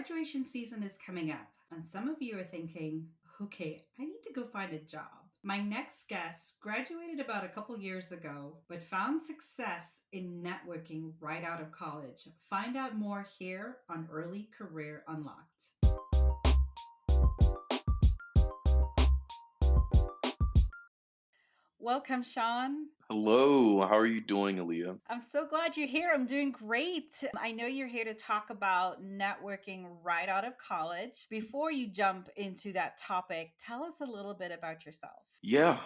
Graduation season is coming up, and some of you are thinking, okay, I need to go find a job. My next guest graduated about a couple years ago, but found success in networking right out of college. Find out more here on Early Career Unlocked. Welcome, Sean. Hello, how are you doing, Aaliyah? I'm so glad you're here. I'm doing great. I know you're here to talk about networking right out of college. Before you jump into that topic, tell us a little bit about yourself.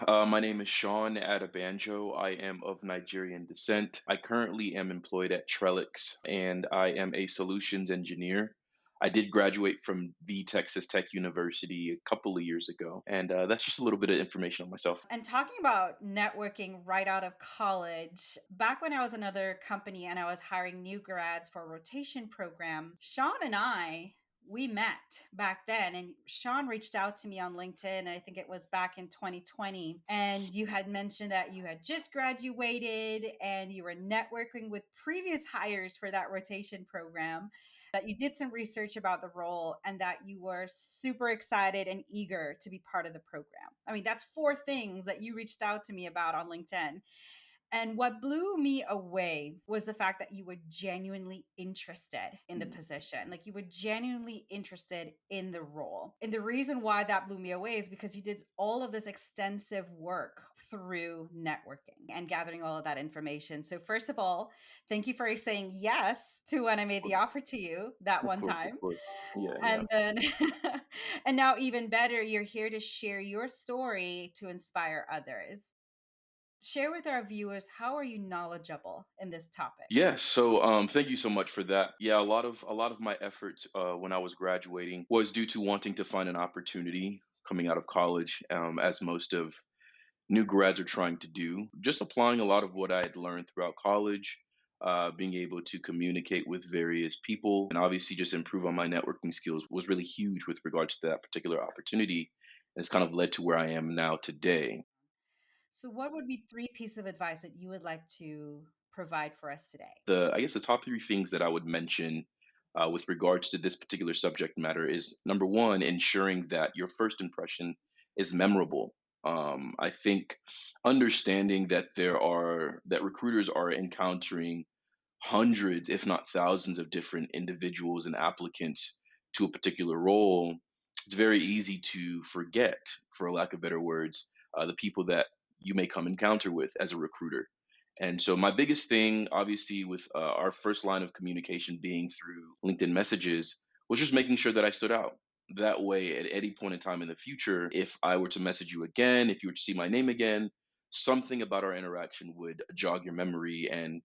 My name is Sean Adabanjo. I am of Nigerian descent. I currently am employed at Trellix, and I am a solutions engineer. I did graduate from the Texas Tech University a couple of years ago, and that's just a little bit of information on myself. And talking about networking right out of college, back when I was another company and I was hiring new grads for a rotation program, Sean and we met back then. And Sean reached out to me on LinkedIn. I think it was back in 2020. And you had mentioned that you had just graduated and you were networking with previous hires for that rotation program, that you did some research about the role and that you were super excited and eager to be part of the program. I mean, that's four things that you reached out to me about on LinkedIn. And what blew me away was the fact that you were genuinely interested in the Mm, position. Like you were genuinely interested in the role. And the reason why that blew me away is because you did all of this extensive work through networking and gathering all of that information. So, first of all, thank you for saying yes to when I made the offer to you that Of one course, of time. course. Yeah, yeah. And then, and now even better, you're here to share your story to inspire others. Share with our viewers, how are you knowledgeable in this topic? Thank you so much for that. Yeah, a lot of my efforts when I was graduating was due to wanting to find an opportunity coming out of college, as most of new grads are trying to do. Just applying a lot of what I had learned throughout college, being able to communicate with various people, and obviously just improve on my networking skills was really huge with regards to that particular opportunity. And it's kind of led to where I am now today. So, what would be three pieces of advice that you would like to provide for us today? I guess the top three things that I would mention with regards to this particular subject matter is number one, ensuring that your first impression is memorable. I think understanding that recruiters are encountering hundreds, if not thousands, of different individuals and applicants to a particular role, it's very easy to forget, for lack of better words, the people that you may come encounter with as a recruiter. And so, my biggest thing, obviously, with our first line of communication being through LinkedIn messages, was just making sure that I stood out. That way, at any point in time in the future, if I were to message you again, if you were to see my name again, something about our interaction would jog your memory and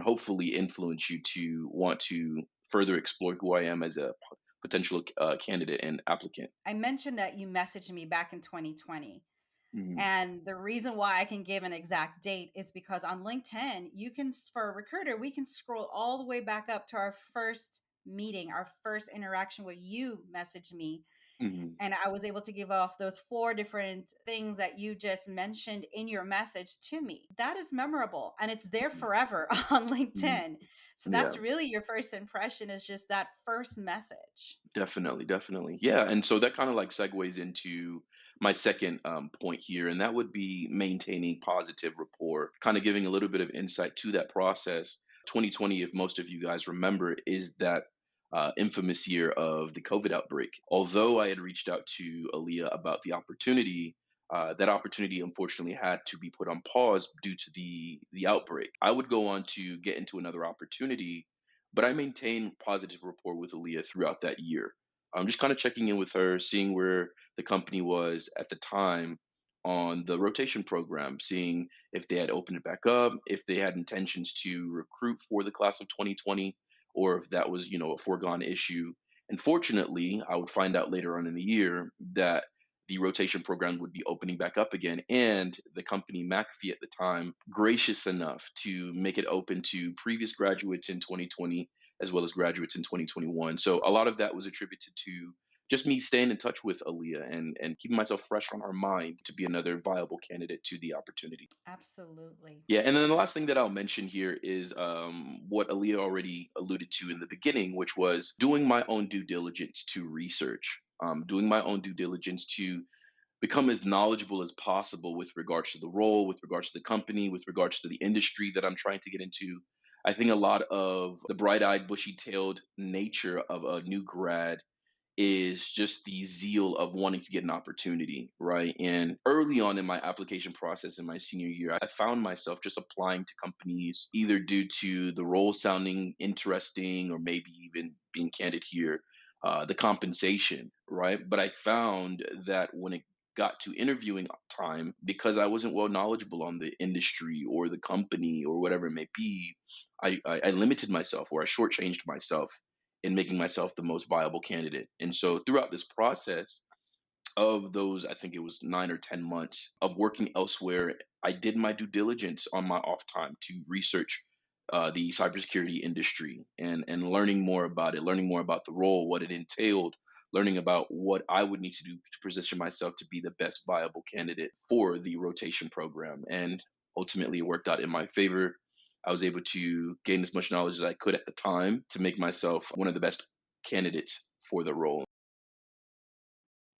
hopefully influence you to want to further explore who I am as a potential candidate and applicant. I mentioned that you messaged me back in 2020. Mhm. And the reason why I can give an exact date is because on LinkedIn, you can, for a recruiter, we can scroll all the way back up to our first meeting, our first interaction where you messaged me. Mhm. And I was able to give off those four different things that you just mentioned in your message to me. That is memorable and it's there Mhm. forever on Mhm. LinkedIn. So Yeah. that's really your first impression, is just that first message. Definitely, definitely. Yeah, and so that kind of like segues into my second point here, and that would be maintaining positive rapport, kind of giving a little bit of insight to that process. 2020, if most of you guys remember, is that infamous year of the COVID outbreak. Although I had reached out to Aaliyah about the opportunity, that opportunity unfortunately had to be put on pause due to the outbreak. I would go on to get into another opportunity, but I maintained positive rapport with Aaliyah throughout that year. I'm just kind of checking in with her, seeing where the company was at the time on the rotation program, seeing if they had opened it back up, if they had intentions to recruit for the class of 2020, or if that was, a foregone issue. And fortunately, I would find out later on in the year that the rotation program would be opening back up again. And the company McAfee at the time, gracious enough to make it open to previous graduates in 2020 as well as graduates in 2021. So a lot of that was attributed to just me staying in touch with Aaliyah and keeping myself fresh on her mind to be another viable candidate to the opportunity. Absolutely. Yeah, and then the last thing that I'll mention here is what Aaliyah already alluded to in the beginning, which was doing my own due diligence to research, doing my own due diligence to become as knowledgeable as possible with regards to the role, with regards to the company, with regards to the industry that I'm trying to get into. I think a lot of the bright eyed, bushy tailed nature of a new grad is just the zeal of wanting to get an opportunity, right? And early on in my application process in my senior year, I found myself just applying to companies either due to the role sounding interesting or maybe even being candid here, the compensation, right? But I found that when it got to interviewing time, because I wasn't well knowledgeable on the industry or the company or whatever it may be, I limited myself or I shortchanged myself in making myself the most viable candidate. And so throughout this process of those, I think it was 9 or 10 months of working elsewhere, I did my due diligence on my off time to research the cybersecurity industry and learning more about it, learning more about the role, what it entailed, learning about what I would need to do to position myself to be the best viable candidate for the rotation program. And ultimately, it worked out in my favor. I was able to gain as much knowledge as I could at the time to make myself one of the best candidates for the role.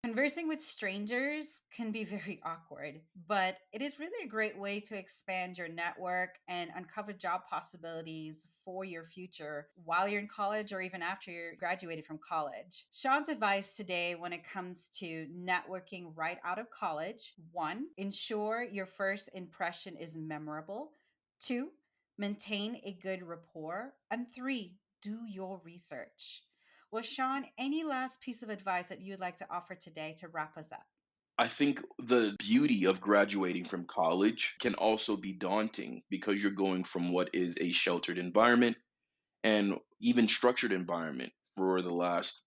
Conversing with strangers can be very awkward, but it is really a great way to expand your network and uncover job possibilities for your future while you're in college or even after you're graduated from college. Sean's advice today when it comes to networking right out of college: one, ensure your first impression is memorable; two, maintain a good rapport; and three, do your research. Well, Sean, any last piece of advice that you'd like to offer today to wrap us up? I think the beauty of graduating from college can also be daunting because you're going from what is a sheltered environment and even structured environment for the last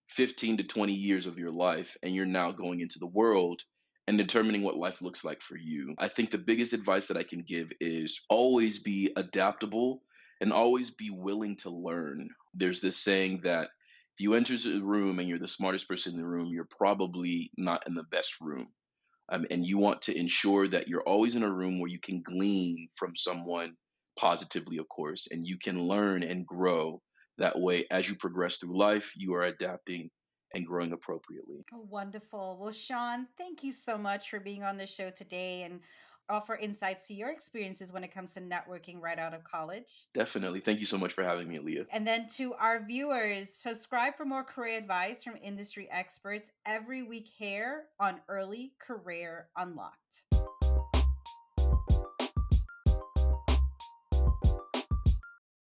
15 to 20 years of your life, and you're now going into the world and determining what life looks like for you. I think the biggest advice that I can give is always be adaptable and always be willing to learn. There's this saying that if you enter a room and you're the smartest person in the room, you're probably not in the best room. And you want to ensure that you're always in a room where you can glean from someone positively, of course, and you can learn and grow. That way, as you progress through life, you are adapting and growing appropriately. Oh, wonderful. Well, Sean, thank you so much for being on the show today and offer insights to your experiences when it comes to networking right out of college. Definitely. Thank you so much for having me, Leah. And then to our viewers, subscribe for more career advice from industry experts every week here on Early Career Unlocked.